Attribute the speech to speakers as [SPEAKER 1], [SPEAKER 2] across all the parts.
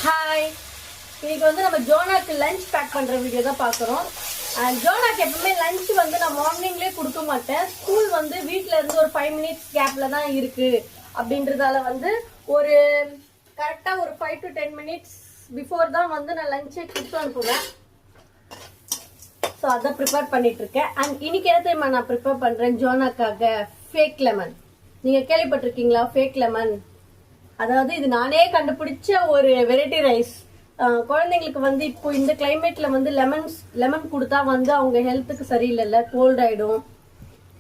[SPEAKER 1] Hi, இன்னைக்கு வந்து நம்ம ஜோனாக்கு லஞ்ச் பேக் பண்ணுற வீடியோ தான் பார்க்குறோம். அண்ட் ஜோனாக்கு எப்பவுமே லஞ்ச் வந்து நான் மார்னிங்லேயே கொடுக்க மாட்டேன். ஸ்கூல் வந்து வீட்டில் இருந்து ஒரு 5 minutes கேப்பில் தான் இருக்குது அப்படின்றதால வந்து ஒரு கரெக்டாக ஒரு 5 to 10 minutes பிஃபோர் தான் வந்து நான் லஞ்சே கொடுத்து அனுப்புவேன். ஸோ அதை ப்ரிப்பேர் பண்ணிட்டு இருக்கேன். அண்ட் இன்னைக்கு என்ன தெரியுமா நான் ப்ரிப்பேர் பண்ணுறேன் ஜோனாக்காக ஃபேக் லெமன். நீங்கள் கேள்விப்பட்டிருக்கீங்களா ஃபேக் லெமன்? அதாவது இது நானே கண்டுபிடிச்ச ஒரு வெரைட்டி ரைஸ். குழந்தைங்களுக்கு வந்து இப்போ இந்த கிளைமேட்ல வந்து லெமன் கொடுத்தா வந்து அவங்க ஹெல்த்துக்கு சரியில்லைல்ல, கோல்ட் ஆயிடும்.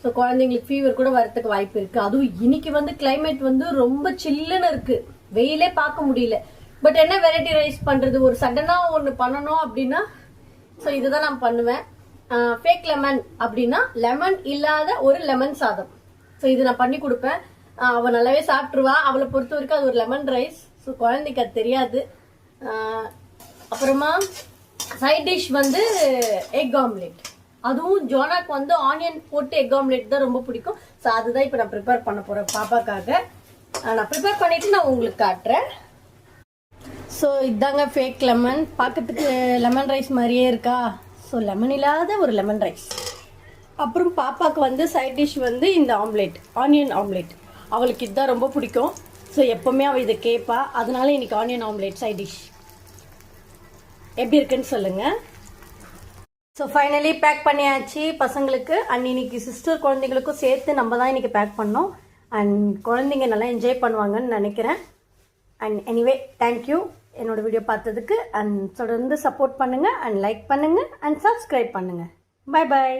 [SPEAKER 1] ஸோ குழந்தைங்களுக்கு ஃபீவர் கூட வரத்துக்கு வாய்ப்பு இருக்கு. அதுவும் இன்னைக்கு வந்து கிளைமேட் வந்து ரொம்ப சில்லுன்னு இருக்கு, வெயிலே பார்க்க முடியல. பட் என்ன வெரைட்டி ரைஸ் பண்றது, ஒரு சடனா ஒன்று பண்ணணும் அப்படின்னா ஸோ இதுதான் நான் பண்ணுவேன். ஃபேக் லெமன் அப்படின்னா லெமன் இல்லாத ஒரு லெமன் சாதம். ஸோ இது நான் பண்ணி கொடுப்பேன். அவள் நல்லாவே சாப்பிட்ருவா. அவளை பொறுத்த வரைக்கும் அது ஒரு லெமன் ரைஸ். ஸோ குழந்தைக்கு அது தெரியாது. அப்புறமா சைட் டிஷ் வந்து எக் ஆம்லேட். அதுவும் ஜோனாக்கு வந்து ஆனியன் போட்டு எக் ஆம்லேட் தான் ரொம்ப பிடிக்கும். ஸோ அதுதான் இப்போ நான் ப்ரிப்பேர் பண்ண போகிறேன் பாப்பாக்காக. நான் ப்ரிப்பேர் பண்ணிவிட்டு நான் உங்களுக்கு காட்டுறேன். ஸோ இதாங்க ஃபேக் லெமன். பார்க்கறதுக்கு லெமன் ரைஸ் மாதிரியே இருக்கா? ஸோ லெமன் இல்லாத ஒரு லெமன் ரைஸ். அப்புறம் பாப்பாவுக்கு வந்து சைட் டிஷ் வந்து இந்த ஆம்லேட், ஆனியன் ஆம்லேட். அவளுக்கு இதுதான் ரொம்ப பிடிக்கும். ஸோ எப்போவுமே அவள் இதை கேட்பா. அதனால இன்னைக்கு ஆனியன் ஆம்லேட் சைட் டிஷ். எப்படி இருக்குன்னு சொல்லுங்கள். ஸோ ஃபைனலி பேக் பண்ணியாச்சு பசங்களுக்கு. அண்ட் இன்னைக்கு சிஸ்டர் குழந்தைங்களுக்கும் சேர்த்து நம்ம தான் இன்னைக்கு பேக் பண்ணோம். அண்ட் குழந்தைங்க நல்லா என்ஜாய் பண்ணுவாங்கன்னு நினைக்கிறேன். அண்ட் எனிவே தேங்க்யூ என்னோட வீடியோ பார்த்ததுக்கு. அண்ட் தொடர்ந்து சப்போர்ட் பண்ணுங்கள், அண்ட் லைக் பண்ணுங்கள், அண்ட் சப்ஸ்கிரைப் பண்ணுங்கள். Bye bye.